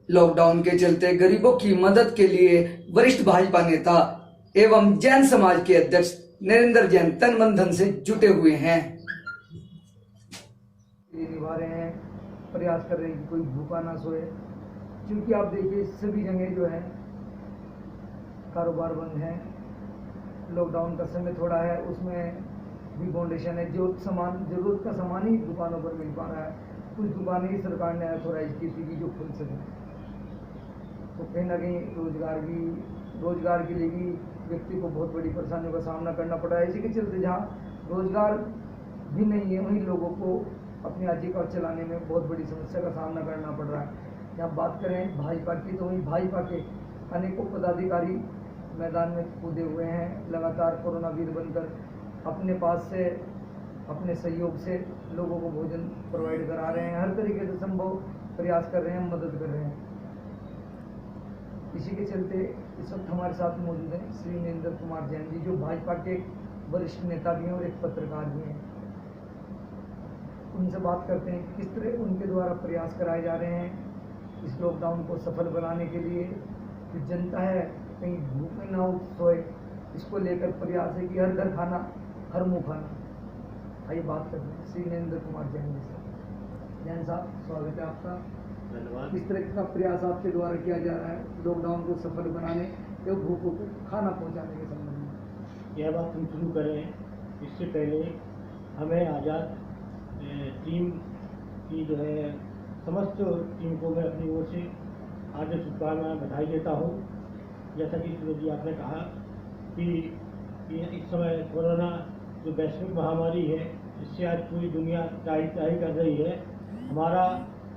Lockdown के चलते गरीबों की मदद के लिए वरिष्ठ भाजपा नेता एवं जैन समाज के अध्यक्ष नरेंद्र जैन तन मन धन से जुटे हुए हैं। ये निभा रहे हैं, प्रयास कर रहे हैं कि कोई भूखा ना सोए, क्योंकि आप देखिए सभी जगह जो है कारोबार बंद है। लॉकडाउन का समय थोड़ा है, उसमें भी फाउंडेशन है, जो सामान जरूरत का सामान ही दुकानों पर मिल पा रहा है। कुछ दुकानें ही सरकार ने ऑथोराइज की थी कि जो खुल सके, तो कहीं ना कहीं रोजगार के लिए भी व्यक्ति को बहुत बड़ी परेशानियों का सामना करना पड़ रहा है। इसी के चलते जहाँ रोजगार भी नहीं है, वहीं लोगों को अपनी आजीविका चलाने में बहुत बड़ी समस्या का सामना करना पड़ रहा है। यहाँ बात करें भाजपा की, तो वहीं भाजपा के अनेकों पदाधिकारी मैदान में कूदे हुए हैं, लगातार कोरोना वीर बनकर अपने पास से अपने सहयोग से लोगों को भोजन प्रोवाइड करा रहे हैं, हर तरीके से संभव प्रयास कर रहे हैं, मदद कर रहे हैं। इसी के चलते इस वक्त हमारे साथ मौजूद हैं श्री नरेंद्र कुमार जैन जी, जो भाजपा के वरिष्ठ नेता भी हैं और एक पत्रकार भी हैं। उनसे बात करते हैं कि किस तरह उनके द्वारा प्रयास कराए जा रहे हैं इस लॉकडाउन को सफल बनाने के लिए। जो जनता है कहीं भूखे ना सोए, इसको लेकर प्रयास है कि हर घर खाना हर मुँह खाना। आइए बात करते हैं श्री नरेंद्र कुमार जैन जी से। जैन साहब, स्वागत है आपका। धन्यवाद। किस तरह का प्रयास आपके द्वारा किया जा रहा है लॉकडाउन को सफल बनाने या भूखों को खाना पहुंचाने के संबंध में? यह बात हम शुरू करें इससे पहले हमें आज़ाद टीम की जो है समस्त टीम को मैं अपनी ओर से हार्दिक शुभकामनाएं बधाई देता हूँ। जैसा कि सूरज जी आपने कहा कि इस समय कोरोना जो वैश्विक महामारी है, इससे आज पूरी दुनिया टाई कर रही है। हमारा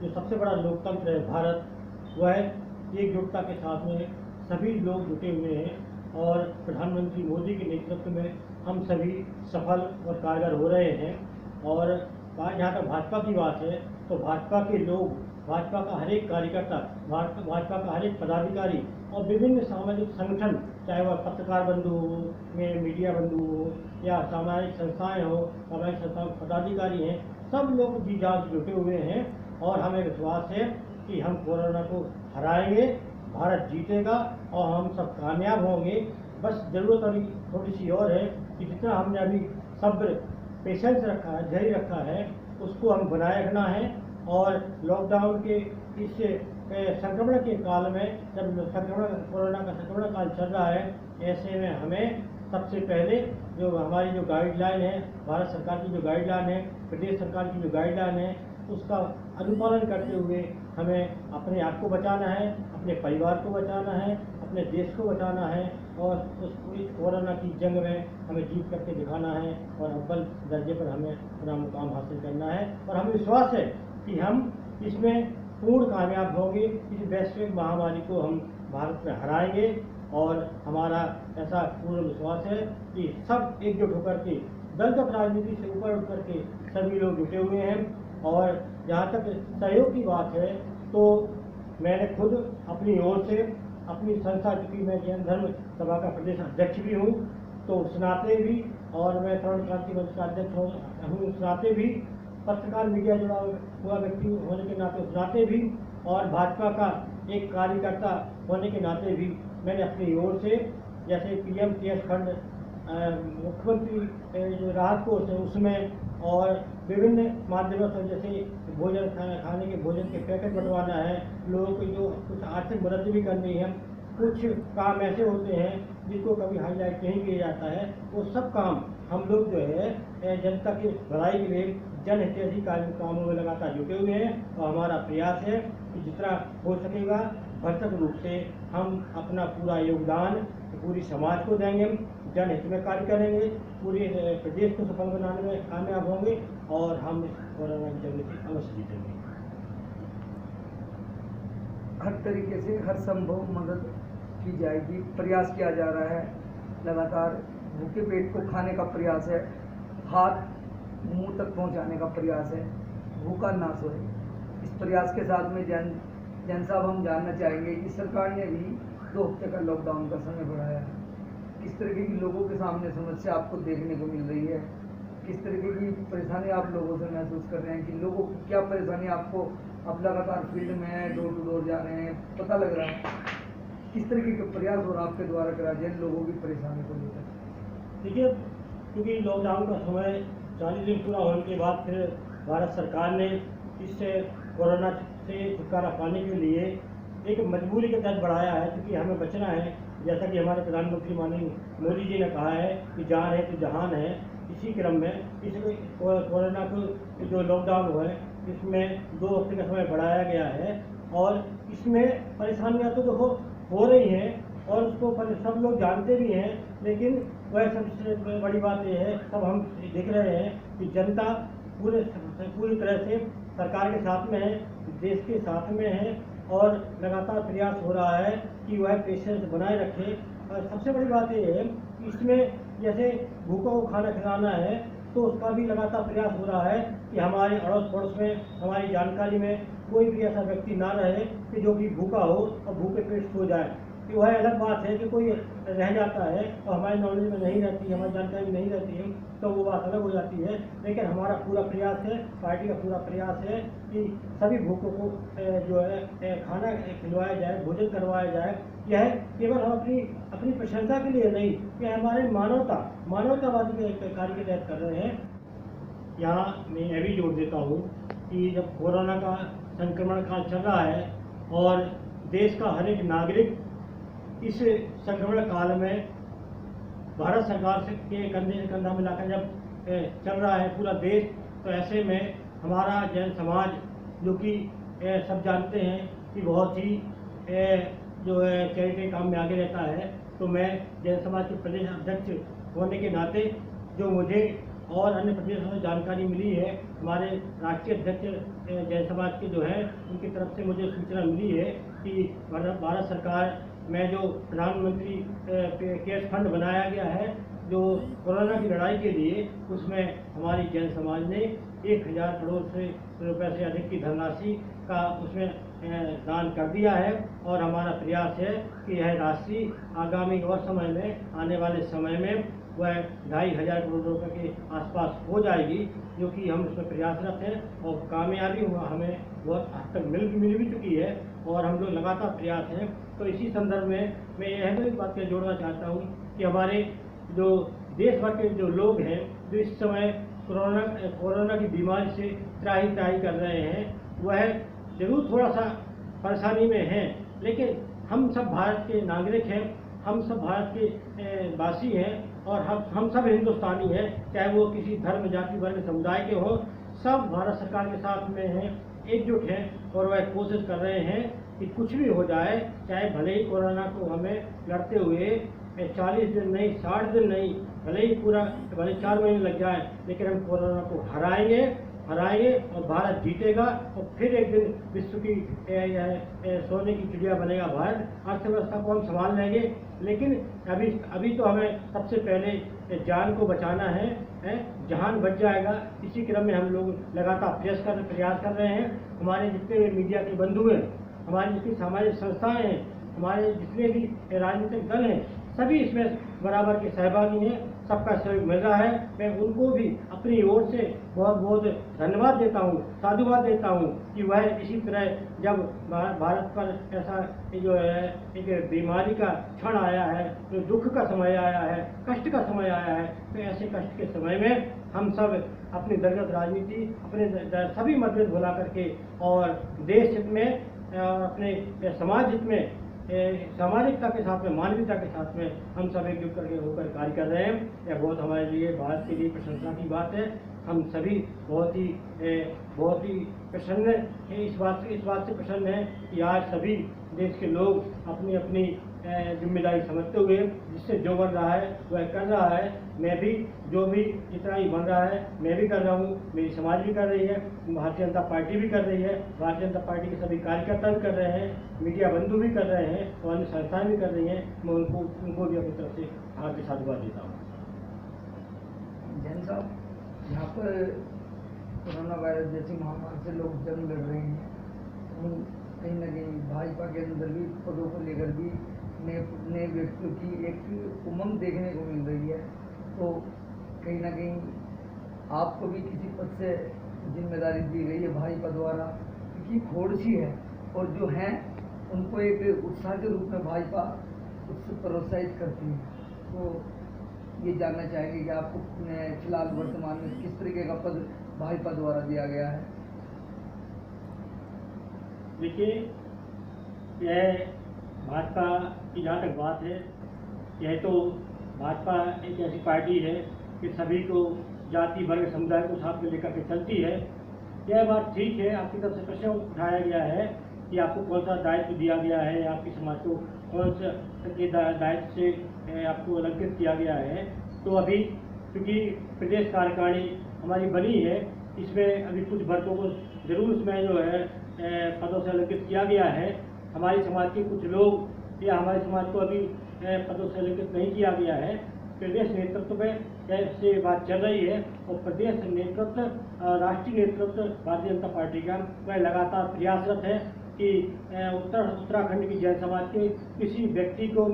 जो सबसे बड़ा लोकतंत्र है भारत, वह एकजुटता के साथ में सभी लोग जुटे हुए हैं और प्रधानमंत्री मोदी के नेतृत्व में हम सभी सफल और कारगर हो रहे हैं। और जहाँ तक भाजपा की बात है, तो भाजपा के लोग, भाजपा का हर एक कार्यकर्ता, भाजपा का हर एक पदाधिकारी और विभिन्न सामाजिक संगठन, चाहे वह पत्रकार बंधु हो, मीडिया बंधु हो या सामाजिक संस्थाएं हो, सामाजिक संस्थाओं के पदाधिकारी हैं, सब लोग जी जान जुटे हुए हैं। और हमें विश्वास है कि हम कोरोना को हराएंगे, भारत जीतेगा और हम सब कामयाब होंगे। बस ज़रूरत अभी थोड़ी सी और है कि जितना हमने अभी सब्र, पेशेंस रखा है, धैर्य रखा है, उसको हम बनाए रखना है। और लॉकडाउन के इस संक्रमण के काल में, जब कोरोना का संक्रमण काल चल रहा है, ऐसे में हमें सबसे पहले जो हमारी जो गाइडलाइन है, भारत सरकार की जो गाइडलाइन है, प्रदेश सरकार की जो गाइडलाइन है, उसका अनुपालन करते हुए हमें अपने आप को बचाना है, अपने परिवार को बचाना है, अपने देश को बचाना है और उस पूरी कोरोना की जंग में हमें जीत करके दिखाना है और अव्वल दर्जे पर हमें अपना मुकाम हासिल करना है। और हमें विश्वास है कि हम इसमें पूर्ण कामयाब होंगे। इस वैश्विक महामारी को हम भारत में हराएंगे और हमारा ऐसा पूर्ण विश्वास है कि सब एकजुट होकर के दलगत राजनीति से ऊपर उठ करके सभी लोग जुटे हुए हैं। और जहाँ तक सहयोग की बात है, तो मैंने खुद अपनी ओर से अपनी संस्था, चूँकि मैं जैन धर्म सभा का प्रदेश अध्यक्ष भी हूँ, तो उस नाते भी, और मैं तरुण क्रांति मंच का अध्यक्ष हूँ उस नाते भी, पत्रकार मीडिया जुड़ा हुआ व्यक्ति होने के नाते उस नाते भी, और भाजपा का एक कार्यकर्ता होने के नाते भी, मैंने अपनी ओर से, जैसे PM केयर्स फंड, मुख्यमंत्री जो राहत कोष है उसमें, और विभिन्न माध्यमों से, जैसे भोजन खाने के भोजन के पैकेट बंटवाना है, लोगों को जो कुछ आर्थिक मदद भी करनी है, कुछ काम ऐसे होते हैं जिनको कभी हाईलाइट नहीं किया जाता है, वो सब काम हम लोग जो है जनता की भलाई के लिए जनहितैषी कामों में लगातार जुटे हुए हैं। और हमारा प्रयास है कि जितना हो सकेगा भरसक रूप से हम अपना पूरा योगदान पूरी समाज को देंगे, जनहित में कार्य करेंगे, पूरे प्रदेश को सफल बनाने में कामयाब होंगे और हम कोरोना की जंग से अवश्य जीतेंगे। हर तरीके से हर संभव मदद की जाएगी, प्रयास किया जा रहा है। लगातार भूखे पेट को खाने का प्रयास है, हाथ मुंह तक पहुंचाने का प्रयास है, भूखा ना सोए। इस प्रयास के साथ में जैन साहब, हम जानना चाहेंगे कि सरकार ने भी 2 हफ्ते का लॉकडाउन का समय बढ़ाया है। किस तरीके की लोगों के सामने समस्या आपको देखने को मिल रही है? किस तरीके की परेशानी आप लोगों से महसूस कर रहे हैं कि लोगों की क्या परेशानी आपको आप लगातार फील्ड में डोर टू डोर जा रहे हैं, पता लग रहा है किस तरीके के प्रयास और आपके द्वारा करा जाए लोगों की परेशानी को लेकर? देखिए, क्योंकि लॉकडाउन का समय 40 दिन पूरा होने के बाद फिर भारत सरकार ने इस कोरोना से छुटकारा पाने के लिए एक मजबूरी के तहत बढ़ाया है, क्योंकि हमें बचना है। जैसा कि हमारे प्रधानमंत्री माननीय मोदी जी ने कहा है कि जान है तो जहान है। इसी क्रम में इस कोरोना को जो लॉकडाउन हुआ है इसमें 2 हफ्ते का समय बढ़ाया गया है, और इसमें परेशानियां तो देखो हो रही हैं और उसको सब लोग जानते भी हैं, लेकिन वह सबसे बड़ी बात यह है, सब हम देख रहे हैं कि जनता पूरी तरह से सरकार के साथ में है, देश के साथ में है, और लगातार प्रयास हो रहा है कि वह पेशेंस बनाए रखे। और सबसे बड़ी बात यह है कि इसमें जैसे भूखों को खाना खिलाना है तो उसका भी लगातार प्रयास हो रहा है कि हमारे अड़ोस पड़ोस में, हमारी जानकारी में कोई भी ऐसा व्यक्ति ना रहे कि जो कि भूखा हो और भूखे पेट सो जाए। कि वह अलग बात है कि कोई रह जाता है और हमारे नॉलेज में नहीं रहती है, हमारी जानकारी में नहीं रहती है, तो वो बात अलग हो जाती है। लेकिन हमारा पूरा प्रयास है, पार्टी का पूरा प्रयास है कि सभी भूखों को जो है खाना खिलवाया जाए, भोजन करवाया जाए। यह केवल हम अपनी प्रशंसा के लिए नहीं, यह हमारे मानवतावादी के कार्य के तहत कर रहे हैं। यहाँ मैं यह भी जोड़ देता हूँ कि जब कोरोना का संक्रमण काल चल रहा है और देश का हर एक नागरिक इस संक्रमण काल में भारत सरकार से के कंधे से कंधा मिलाकर जब चल रहा है पूरा देश, तो ऐसे में हमारा जैन समाज, जो कि सब जानते हैं कि बहुत ही जो है चैरिटी काम में आगे रहता है, तो मैं जैन समाज के प्रदेश अध्यक्ष होने के नाते जो मुझे और अन्य प्रदेशों से जानकारी मिली है, हमारे राष्ट्रीय अध्यक्ष जैन समाज के जो हैं उनकी तरफ से मुझे सूचना मिली है कि भारत सरकार में जो प्रधानमंत्री केयर्स फंड बनाया गया है जो कोरोना की लड़ाई के लिए, उसमें हमारी जैन समाज ने 1000 करोड़ रुपए से अधिक की धनराशि का उसमें दान कर दिया है। और हमारा प्रयास है कि यह राशि आगामी और समय में, आने वाले समय में वह 2500 करोड़ रुपए के आसपास हो जाएगी, जो कि हम उसमें प्रयासरत हैं और कामयाबी हमें बहुत हद तक मिल भी चुकी है और हम लोग लगातार प्रयास हैं। तो इसी संदर्भ में मैं यह भी बात जोड़ना चाहता हूँ कि हमारे जो देश भर के जो लोग हैं जो इस समय कोरोना की बीमारी से त्राही कर रहे हैं, वह जरूर थोड़ा सा परेशानी में हैं, लेकिन हम सब भारत के नागरिक हैं, हम सब भारत के वासी हैं और हम सब हिंदुस्तानी हैं, चाहे वो किसी धर्म, जाति, वर्ग, समुदाय के हों। सब भारत सरकार के साथ में हैं, एकजुट हैं और वह कोशिश कर रहे हैं कि कुछ भी हो जाए, चाहे भले ही कोरोना को हमें लड़ते हुए 40 दिन नहीं, 60 दिन नहीं, भले 4 महीने लग जाए, लेकिन हम कोरोना को हराएंगे और भारत जीतेगा और फिर एक दिन विश्व की सोने की चिड़िया बनेगा भारत। अर्थव्यवस्था को हम संभाल लेंगे, लेकिन अभी तो हमें सबसे पहले जान को बचाना है। जहान बच जाएगा। इसी क्रम में हम लोग लगातार प्रयास कर रहे हैं। हमारे जितने मीडिया के बंधु हैं, हमारी जितनी सामाजिक संस्थाएं हैं, हमारे जितने भी राजनीतिक दल हैं, सभी इसमें बराबर के सहभागी हैं, सबका सहयोग मिल रहा है। मैं उनको भी अपनी ओर से बहुत बहुत धन्यवाद देता हूँ, साधुवाद देता हूँ कि वह इसी तरह जब भारत पर ऐसा जो है एक बीमारी का क्षण आया है, जो दुख का समय आया है, कष्ट का समय आया है, तो ऐसे कष्ट के समय में हम सब अपनी दलगत राजनीति, अपने सभी मतभेद भुला करके और देश हित में, अपने समाज हित में, सामाजिकता के साथ में, मानवीयता के साथ में हम सब एकजुट करके होकर कार्य कर रहे हैं। यह बहुत हमारे लिए, भारत के लिए प्रशंसा की बात है। हम सभी बहुत ही प्रसन्न हैं, इस बात से प्रसन्न हैं कि आज सभी देश के लोग अपनी अपनी जिम्मेदारी समझते हुए जिससे जो बन रहा है वह कर रहा है। मैं भी जो भी जितना ही बन रहा है मैं भी कर रहा हूँ, मेरी समाज भी कर रही है, भारतीय जनता पार्टी भी कर रही है, भारतीय जनता पार्टी के सभी कार्यकर्ता भी कर रहे हैं, मीडिया बंधु भी कर रहे हैं और अन्य संस्थाएं भी कर रही हैं। मैं उनको भी अपनी तरफ से हार्दिक साधुवाद देता हूँ। जैन साहब, यहाँ पर कोरोना वायरस जैसी महामारी से लोग जंग लड़ रहे हैं, कहीं न कहीं भाजपा के अंदर भी पदों को लेकर भी नए व्यक्तियों की एक उमंग देखने को मिल रही है। तो कहीं ना कहीं आपको भी किसी पद से जिम्मेदारी दी गई है भाजपा द्वारा, की खोड़ सी है, और जो हैं उनको एक उत्साह के रूप में भाजपा उससे प्रोत्साहित करती है। तो ये जानना चाहेंगे कि आपको फिलहाल वर्तमान में किस तरीके का पद भाजपा द्वारा दिया गया है? देखिए, यह भाजपा की जहाँ तक बात है, यह तो भाजपा एक ऐसी पार्टी है कि सभी को, जाति वर्ग समुदाय को साथ में लेकर के चलती है। यह बात ठीक है, आपकी तरफ से प्रश्न उठाया गया है कि आपको कौन सा दायित्व दिया गया है, आपकी समाज को कौन सा के दायित्व से आपको अलंकृत किया गया है। तो अभी क्योंकि प्रदेश कार्यकारिणी हमारी बनी है, इसमें अभी कुछ वर्गों को जरूर इसमें जो है पदों से अलंकृत किया गया है। हमारी समाज के कुछ लोग या हमारे समाज को अभी पदों से अलंकृत नहीं किया गया है। प्रदेश नेतृत्व में से बात चल रही है, और प्रदेश नेतृत्व, राष्ट्रीय नेतृत्व भारतीय जनता पार्टी का वह लगातार प्रयासरत है कि उत्तराखंड की जैन समाज के किसी व्यक्ति को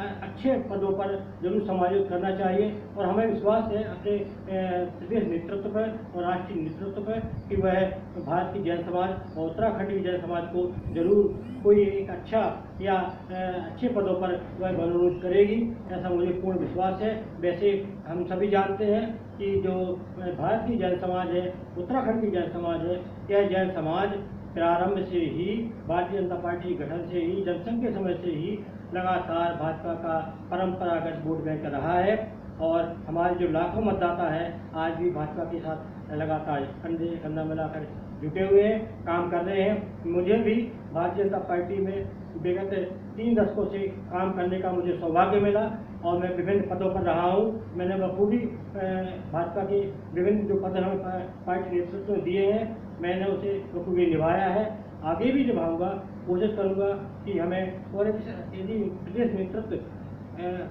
अच्छे पदों पर जरूर समायोजित करना चाहिए। और हमें विश्वास है अपने प्रदेश नेतृत्व पर और राष्ट्रीय नेतृत्व पर कि वह भारत की जैन समाज और उत्तराखंड की जैन समाज को जरूर कोई एक अच्छा या अच्छे पदों पर वह मनोनीत करेगी, ऐसा मुझे पूर्ण विश्वास है। वैसे हम सभी जानते हैं कि जो भारत की जैन समाज है, उत्तराखंड की जैन समाज है, यह जैन समाज प्रारंभ से ही भारतीय जनता पार्टी गठन से ही, जनसंघ के समय से ही लगातार भाजपा का परंपरागत वोट बैंक रहा है। और हमारे जो लाखों मतदाता है आज भी भाजपा के साथ लगातार कंधे से कंधा मिलाकर जुटे हुए हैं, काम कर रहे हैं। मुझे भी भारतीय जनता पार्टी में विगत 3 दशकों से काम करने का मुझे सौभाग्य मिला, और मैं विभिन्न पदों पर रहा हूँ। मैंने बखूबी भाजपा के विभिन्न जो पद हमें पार्टी नेतृत्व में दिए हैं, मैंने उसे बखूबी निभाया है, आगे भी निभाऊंगा। कोशिश करूंगा कि हमें, और यदि प्रदेश नेतृत्व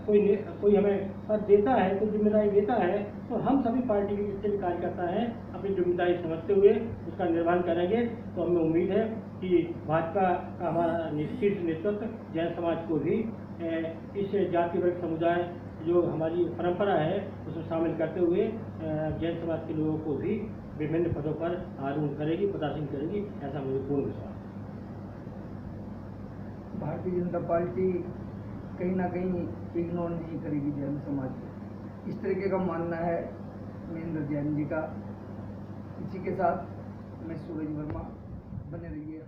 कोई हमें पद देता है, कोई जिम्मेदारी देता है, तो हम सभी पार्टी के जितने भी कार्यकर्ता हैं अपनी जिम्मेदारी समझते हुए उसका निर्वहन करेंगे। तो हमें उम्मीद है कि भाजपा का हमारा निश्चित नेतृत्व जैन समाज को भी इस जाति वर्ग समुदाय जो हमारी परंपरा है उसमें शामिल करते हुए जैन समाज के लोगों को भी विभिन्न पदों पर आरूढ़ करेगी, पदासीन करेगी, ऐसा मुझे पूर्ण विश्वास है। भारतीय जनता पार्टी कहीं ना कहीं इग्नोर नहीं करेगी जैन समाज को, इस तरीके का मानना है महेंद्र जैन जी का। इसी के साथ मैं सूरज वर्मा, बने रहिए।